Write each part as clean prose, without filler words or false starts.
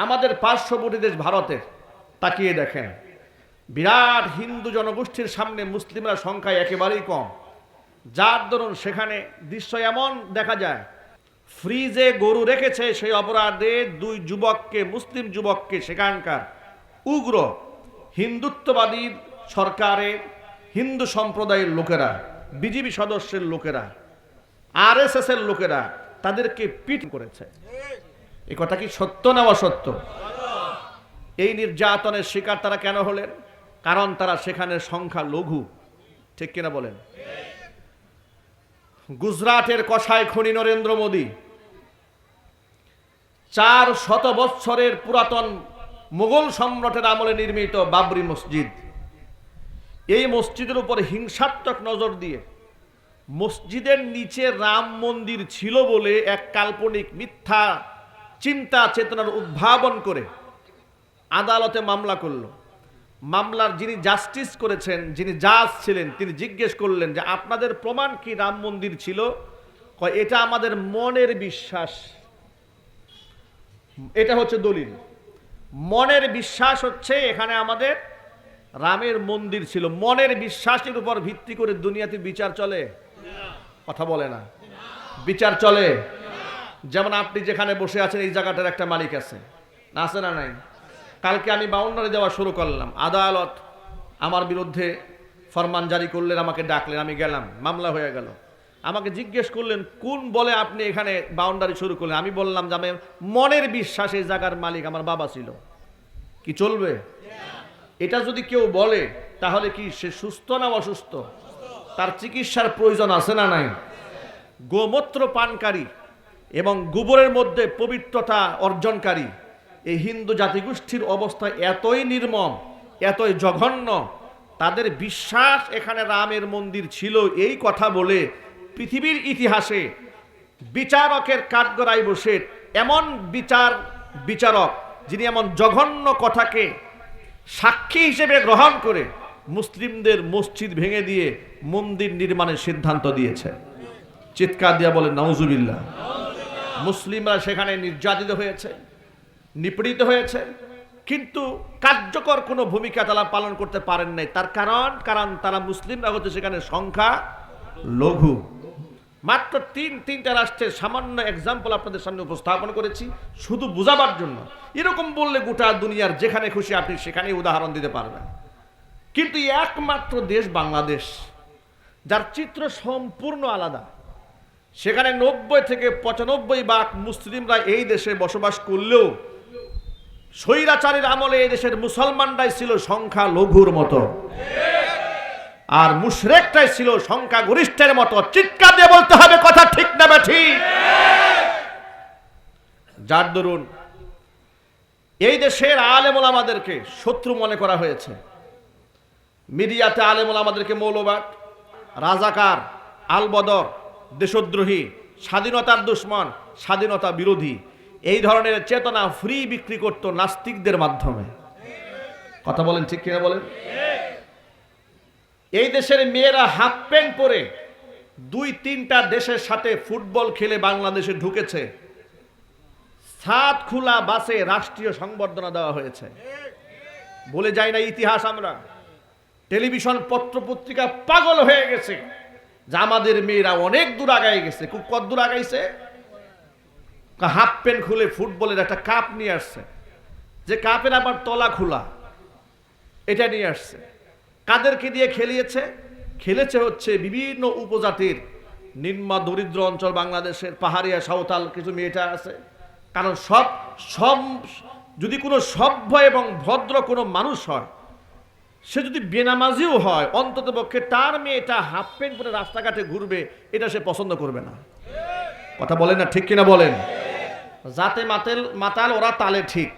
আমাদের পার্শ্ববর্তী দেশ ভারতের তাকিয়ে দেখেন, বিরাট হিন্দু জনগোষ্ঠীর সামনে মুসলিমরা সংখ্যায় একেবারেই কম, যার দরুন সেখানে দৃশ্য এমন দেখা যায়, ফ্রিজে গরু রেখেছে সেই অপরাধে দুই যুবককে, মুসলিম যুবককে সেখানকার উগ্র হিন্দুত্ববাদী সরকারের হিন্দু সম্প্রদায়ের লোকেরা, বিজেপি সদস্যের লোকেরা, আরএসএস এর লোকেরা তাদেরকে পিট করেছে। এই কথা কি সত্য না অসত্য? এই নির্যাতনের শিকার তারা কেন হলেন? কারণ তারা সেখানে সংখ্যা লঘু। ঠিক কিনা বলেন? গুজরাটের কসাই খনি নরেন্দ্র মোদী 400 বৎসরের পুরাতন মুঘল সম্রাটের আমলে নির্মিত বাবরি মসজিদ, এই মসজিদের উপর হিংসাত্মক নজর দিয়ে মসজিদের নিচে রাম মন্দির ছিল বলে এক কাল্পনিক মিথ্যা চিন্তা চেতনার উদ্ভাবন করে আদালতে মামলা করল। মামলার যিনি জাস্টিস করেছেন, যিনি জাজ ছিলেন, তিনি জিজ্ঞেস করলেন যে আপনাদের প্রমাণ কি রাম মন্দির ছিল? কয় এটা আমাদের মনের বিশ্বাস। এটা হচ্ছে দলিল। মনের বিশ্বাস হচ্ছে এখানে আমাদের রামের মন্দির ছিল। মনের বিশ্বাসের উপর ভিত্তি করে দুনিয়াতে বিচার চলে? কথা বলে না। বিচার চলে? যেমন আপনি যেখানে বসে আছেন এই জায়গাটার একটা মালিক আছে, না আছে না নাই? কালকে আমি বাউন্ডারি দেওয়া শুরু করলাম, আদালত আমার বিরুদ্ধে ফরমান জারি করলেন, আমাকে ডাকলেন, আমি গেলাম, মামলা হয়ে গেল। আমাকে জিজ্ঞেস করলেন কোন বলে আপনি এখানে বাউন্ডারি শুরু করলেন? আমি বললাম যে আমি মনের বিশ্বাস এই জায়গার মালিক আমার বাবা ছিল। কি চলবে? এটা যদি কেউ বলে তাহলে কি সে সুস্থ না অসুস্থ? তার চিকিৎসার প্রয়োজন আছে না নাই? গোমূত্র পানকারী এবং গোবরের মধ্যে পবিত্রতা অর্জনকারী এই হিন্দু জাতিগোষ্ঠীর অবস্থা এতই নির্মম, এতই জঘন্য, তাদের বিশ্বাস এখানে রামের মন্দির ছিল এই কথা বলে পৃথিবীর ইতিহাসে বিচারকের কাঠগড়ায় বসে এমন বিচারক যিনি এমন জঘন্য কথাকে সাক্ষী হিসেবে গ্রহণ করে মুসলিমদের মসজিদ ভেঙে দিয়ে মন্দির নির্মাণের সিদ্ধান্ত দিয়েছে। চিৎকার দিয়া বলেন নাউজুবিল্লাহ। মুসলিমরা সেখানে নির্যাতিত হয়েছে, নিপীড়িত হয়েছে, কিন্তু কার্যকর কোনো ভূমিকা তারা পালন করতে পারেন নাই। তার কারণ তারা মুসলিমরা হচ্ছে সেখানে সংখ্যা লঘু। মাত্র তিনটা রাষ্ট্রের সামান্য এক্সাম্পল আপনাদের সামনে উপস্থাপন করেছি শুধু বোঝাবার জন্য। এরকম বললে গোটা দুনিয়ার যেখানে খুশি আপনি সেখানেই উদাহরণ দিতে পারবেন। কিন্তু একমাত্র দেশ বাংলাদেশ, যার চিত্র সম্পূর্ণ আলাদা। সেখানে 90 থেকে 95% মুসলিমরা এই দেশে বসবাস করলেও স্বৈরাচারীর আমলে এই দেশের মুসলমানরাই ছিল সংখ্যা লঘুর মতো, আর মুশরিকটাই ছিল সংখ্যা গরিষ্ঠের মতো। চিৎকার দিয়ে বলতে হবে কথা ঠিক না ঠিক? যার দরুন এই দেশের আলেম ওলামাদেরকে শত্রু মনে করা হয়েছে। মিডিয়াতে আলেম ওলামাদেরকে মৌলবাদ, রাজাকার, আলবদর, দেশদ্রোহী, স্বাধীনতার দুশ্মন, স্বাধীনতা বিরোধী এই ধরনের চেতনা ফ্রি বিক্রি করত নাস্তিকদের মাধ্যমে। কথা বলেন ঠিক কিনা বলেন? এই দেশের মেয়েরা হাফ প্যান্ট পরে 2-3টা দেশের সাথে ফুটবল খেলে বাংলাদেশে ঢুকেছে। ছাদ খোলা বাসে রাষ্ট্রীয় সংবর্ধনা দেওয়া হয়েছে। বলে যায় না ইতিহাস, আমরা টেলিভিশন পত্র পত্রিকা পাগল হয়ে গেছে যে আমাদের মেয়েরা অনেক দূর আগায় গেছে। কত দূর আগাইছে? হাফ প্যান্ট খুলে ফুটবলের একটা কাপ নিয়ে আসছে, যে কাপের আবার তলা খোলা, এটা নিয়ে আসছে। কাদেরকে দিয়ে খেলেছে হচ্ছে বিভিন্ন উপজাতির নিম্ন দরিদ্র অঞ্চল বাংলাদেশের পাহাড়িয়া সাঁওতাল কিছু মেয়েটা আছে। কারণ সব যদি কোনো সভ্য এবং ভদ্র কোনো মানুষ হয়, সে যদি বেনামাজিও হয়, অন্তত পক্ষে তার মেয়েটা হাফ প্যান্ট পরে রাস্তাঘাটে ঘুরবে এটা সে পছন্দ করবে না। কথা বলেন না ঠিক কিনা বলেন? যাতে মাতাল ওরা তালে ঠিক।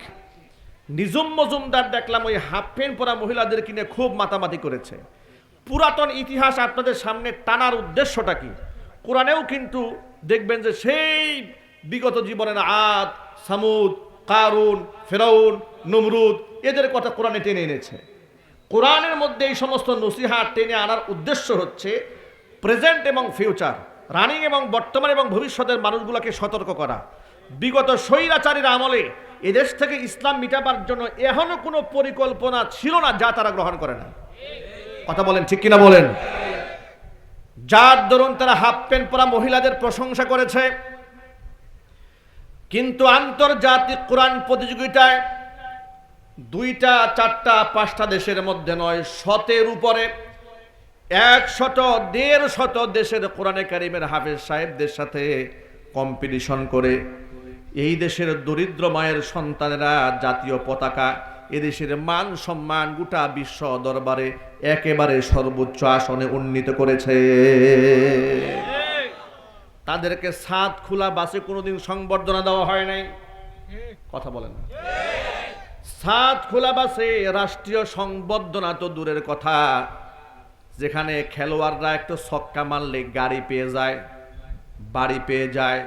নিজুম মজুমদার দেখলাম ওই হাফ প্যান্ট পরা মহিলাদের কিনে খুব মাতামাতি করেছে। পুরাতন ইতিহাস আপনাদের সামনে টানার উদ্দেশ্যটা কি? কোরআনেও কিন্তু দেখবেন যে সেই বিগত জীবনের আদ, সামুদ, কারুন, ফেরাউন, নমরুদ এদের কথা কোরআনে টেনে এনেছে। কোরআনের মধ্যে এই সমস্ত নসিহত টেনে আনার উদ্দেশ্য হচ্ছে প্রেজেন্ট এবং ফিউচার, রানিং এবং বর্তমান এবং ভবিষ্যতের মানুষগুলোকে সতর্ক করা। বিগত স্বৈরাচারীর আমলে এদেশ থেকে ইসলাম মিটাবার জন্য এখনো কোনো পরিকল্পনা ছিল না, যা তারা গ্রহণ করে না। কথা বলেন ঠিক কিনা বলেন? যার দরুন তারা হাফ প্যান্ট পরা মহিলাদের প্রশংসা করেছে, কিন্তু আন্তর্জাতিক কোরআন প্রতিযোগিতায় 2টা 4টা 5টা দেশের মধ্যে নয়, 100-এর উপরে 100-150 দেশের কোরআনে কারিমের হাফেজ সাহেবদের সাথে কম্পিটিশন করে এই দেশের দরিদ্র মায়ের সন্তানেরা জাতীয় পতাকা, এদেশের মান সম্মান গোটা বিশ্ব দরবারে একেবারে সর্বোচ্চ আসনে উন্নীত করেছে। তাদেরকে সাত খোলা বাসে কোনোদিন সংবর্ধনা দেওয়া হয় নাই। কথা বলেন না। সাত খোলা বাসে রাষ্ট্রীয় সংবর্ধনা তো দূরের কথা, যেখানে খেলোয়াড়রা একটু ছক্কা মারলে গাড়ি পেয়ে যায়, বাড়ি পেয়ে যায়,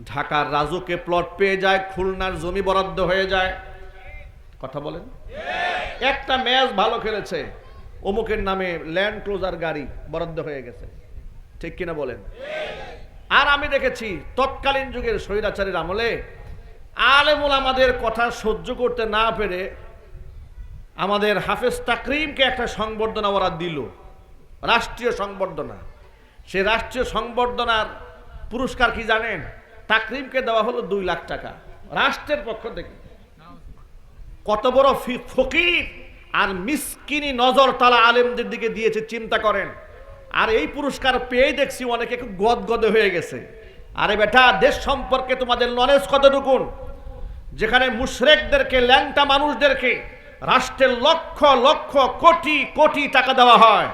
ঢাকার রাজুকে প্লট পেয়ে যায়, খুলনার জমি বরাদ্দ হয়ে যায়। কথা বলেন। একটা ম্যাচ ভালো খেলেছে, অমুকের নামে ল্যান্ড ক্লোজার গাড়ি বরাদ্দ হয়ে গেছে। ঠিক কিনা বলেন? আর আমি দেখেছি তৎকালীন যুগের স্বৈরাচারীর আমলে আলেমুল আমাদের কথা সহ্য করতে না পেরে আমাদের হাফেজ তাকরিমকে একটা সংবর্ধনা ওরা দিল, রাষ্ট্রীয় সংবর্ধনা। সে রাষ্ট্রীয় সংবর্ধনার পুরস্কার কি জানেন? তাকরিমকে দেওয়া হলো 2 লাখ টাকা রাষ্ট্রের পক্ষ থেকে। কত বড় ফকির আর মিসকিনি নজর তালা আলেমদের দিকে দিয়েছে চিন্তা করেন। আর এই পুরস্কার পেয়ে দেখছি অনেকে খুব গদগদে হয়ে গেছে। আরে বেটা, দেশ সম্পর্কে তোমাদের নলেজ কতটুকুন? যেখানে মুশরিকদেরকে, ল্যাংটা মানুষদেরকে রাষ্ট্রের লক্ষ লক্ষ কোটি কোটি টাকা দেওয়া হয়,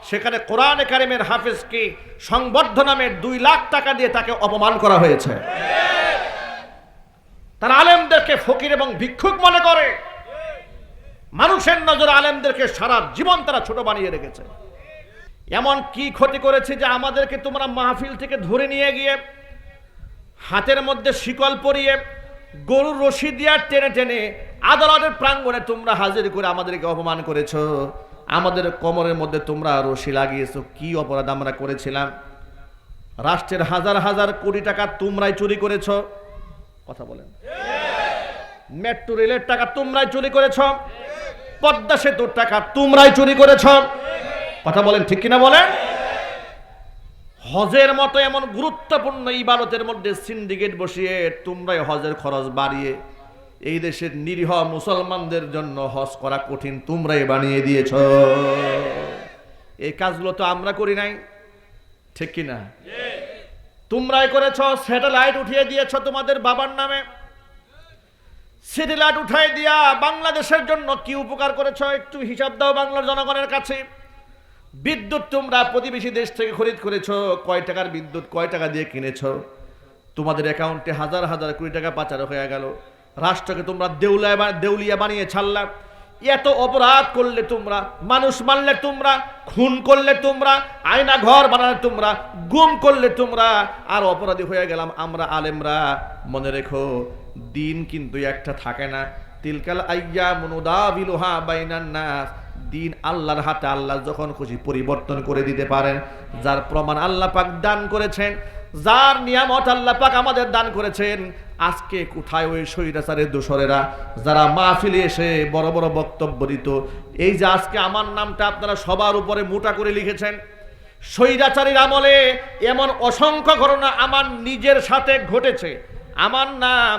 সেখানে কোরআনে কারিমের হাফেজকে সংবর্ধনামে 2 লাখ টাকা দিয়ে তাকে অপমান করা হয়েছে। তারা আলেমদেরকে ফকির এবং ভিক্ষুক মনে করে। মানুষের নজরে আলেমদেরকে সারা জীবন তারা ছোট বানিয়ে রেখেছে। এমন কি ক্ষতি করেছে যে আমাদেরকে তোমরা মাহফিল থেকে ধরে নিয়ে গিয়ে হাতের মধ্যে শিকল পরিয়ে গরুর রশি দিয়ে টেনে টেনে আদালতের প্রাঙ্গণে তোমরা হাজির করে আমাদেরকে অপমান করেছ। আমাদের কোমরের মধ্যে তোমরা রশি লাগিয়েছো। কি অপরাধ আমরা করেছিলাম? রাষ্ট্রের হাজার হাজার কোটি টাকা তোমরাই চুরি করেছ। কথা বলেন। মেট্রো রেলের টাকা তোমরাই চুরি করেছ, পদ্মা সেতুর টাকা তোমরাই চুরি করেছ। কথা বলেন ঠিক কিনা বলেন? হজের মতো এমন গুরুত্বপূর্ণ ইবাদতের মধ্যে সিন্ডিকেট বসিয়ে তোমরাই হজের খরচ বাড়িয়ে এই দেশের নিরীহ মুসলমানদের জন্য হজ করা কঠিন তোমরাই বানিয়ে দিয়েছ। এই কাজগুলো তো আমরা করি নাই, ঠিক কিনা? তোমরাই করেছ। স্যাটেলাইট উঠিয়ে দিয়েছ তোমাদের বাবার নামে। স্যাটেলাইট উঠাই দিয়া বাংলাদেশের জন্য কি উপকার করেছ একটু হিসাব দাও বাংলার জনগণের কাছে। বিদ্যুৎ তোমরা প্রতিবেশী দেশ থেকে খরিদ করেছো, কয় টাকার বিদ্যুৎ, কয় টাকা দিয়ে কিনেছ? তোমাদের অ্যাকাউন্টে হাজার হাজার কোটি টাকা পাচার হয়ে গেল। রাষ্ট্রকে তোমরা দেউলিয়া বানিয়ে ছাড়লা। এত অপরাধ করলে তোমরা, মানুষ মারলে তোমরা, খুন করলে তোমরা, আয়না ঘর বানালে তোমরা, গুম করলে তোমরা, আর অপরাধী হয়ে গেলাম আমরা আলেমরা। মনে রেখো, দিন কিন্তু একটা থাকে না। তিলকাল আইয়ামু নুদাবিলুহা বাইনান নাস। দিন আল্লাহর হাতে, আল্লাহ যখন খুশি পরিবর্তন করে দিতে পারেন। যার প্রমাণ আল্লাহ পাক দান করেছেন, যার নিয়ামত আল্লাহ পাক আমাদের দান করেছেন। আজকে কোথায় ওই স্বৈরাচারের দোসরেরা যারা মাহফিলে এসে বড় বড় বক্তব্য দিত? এই যে আজকে আমার নামটা আপনারা সবার উপরে মোটা করে লিখেছেন। স্বৈরাচারীর আমলে এমন অসংখ্য ঘটনা আমার নিজের সাথে ঘটেছে। আমার নাম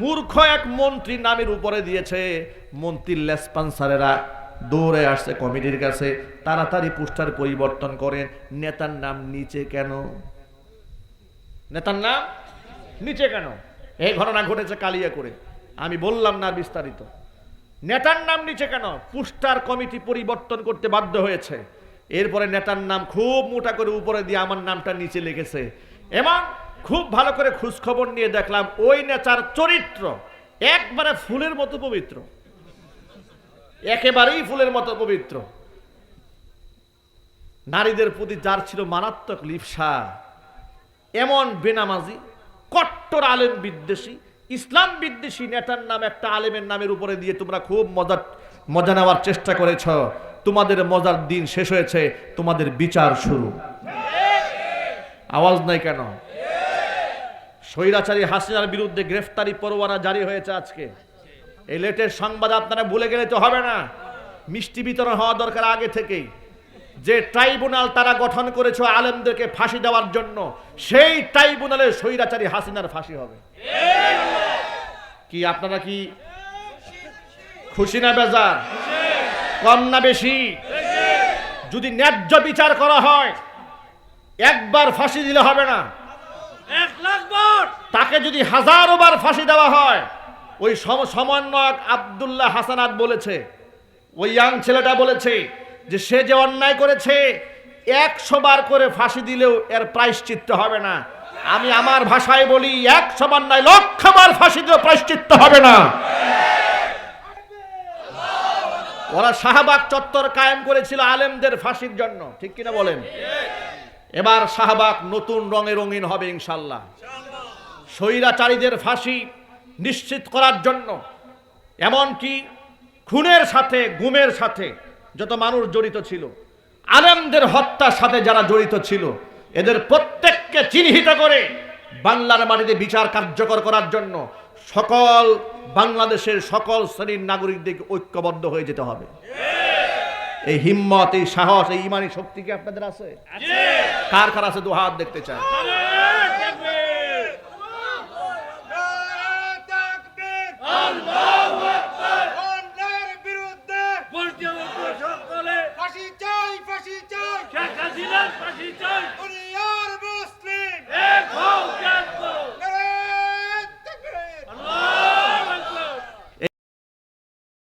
মূর্খ এক মন্ত্রী নামের উপরে দিয়েছে। মন্ত্রীর লেসপন্সারেরা দৌড়ে আসছে কমিটির কাছে, তাড়াতাড়ি পোস্টার পরিবর্তন করেন। নেতার নাম নিচে কেন? নেতার নাম নিচে কেন? এই ঘটনা ঘটেছে কালিয়া করে। আমি বললাম না বিস্তারিত। নেতার নাম নিচে কেন? পোস্টার কমিটি পরিবর্তন করতে বাধ্য হয়েছে। এরপরে নেতার নাম খুব মোটা করে উপরে দিয়ে আমার নামটা নিচে লিখেছে। এবং খুব ভালো করে খোঁজখবর নিয়ে দেখলাম ওই নেতার চরিত্র একবারে ফুলের মতো পবিত্র, একেবারেই ফুলের মতো পবিত্র। নারীদের প্রতি যার ছিল মারাত্মক লিপ্সা, এমন বেনামাজি, কট্টর আলেম বিদ্বেষী, ইসলাম বিদ্বেষী নেতার নাম একটা আলেমের নামের উপরে দিয়ে তোমরা খুব মজা নেওয়ার চেষ্টা করেছ। তোমাদের মজার দিন শেষ হয়েছে, তোমাদের বিচার শুরু। আওয়াজ নাই কেন? স্বৈরাচারী হাসিনার বিরুদ্ধে গ্রেফতারি পরোয়ানা জারি হয়েছে আজকে। এই লেটেস্ট সংবাদ আপনারা ভুলে গেলে তো হবে না। মিষ্টি বিতরণ হওয়া দরকার আগে থেকেই। যে ট্রাইব্যুনাল তারা গঠন করেছে আলেমদেরকে ফাঁসি দেওয়ার জন্য, সেই ট্রাইব্যুনালে স্বৈরাচারী হাসিনার ফাঁসি হবে। কি আপনারা কি খুশি না বেজার? কম না বেশি? যদি ন্যায্য বিচার করা হয়, একবার ফাঁসি দিলে হবে না, 1,00,000 বার। তাকে যদি হাজারো বার ফাঁসি দেওয়া হয়। ওই সমন্বয়ক আব্দুল্লাহ হাসানাত বলেছে, ওই ইয়াং ছেলেটা বলেছে যে সে যে অন্যায় করেছে 100 বার করে ফাঁসি দিলেও এর প্রায়শ্চিত্ত হবে না। আমি আমার ভাষায় বলি, 100 বার নয়, 1,00,000 বার ফাঁসি দিলেও প্রায়শ্চিত্ত হবে না। ওরা শাহবাগ চত্বর কায়েম করেছিল আলেমদের ফাঁসির জন্য, ঠিক কিনা বলেন? এবার শাহবাগ নতুন রঙে রঙিন হবে ইনশাল্লাহ। স্বৈরাচারীদের ফাঁসি নিশ্চিত করার জন্য, এমনকি খুনের সাথে গুমের সাথে যত মানুষ জড়িত ছিল, আলেমদের হত্যার সাথে যারা জড়িত ছিল, এদের প্রত্যেককে চিহ্নিত করে বাংলার মাটিতে বিচার কার্যকর করার জন্য সকল বাংলাদেশের সকল শ্রেণীর নাগরিকদেরকে ঐক্যবদ্ধ হয়ে যেতে হবে। এই হিম্মত, এই সাহস, এই ইমানি শক্তি কি আপনাদের আছে? কার কার আছে? দু হাত দেখতে চাই। ফাঁসি চাই, ফাঁসি চাই, শেখ হাসিনার ফাঁসি চাই।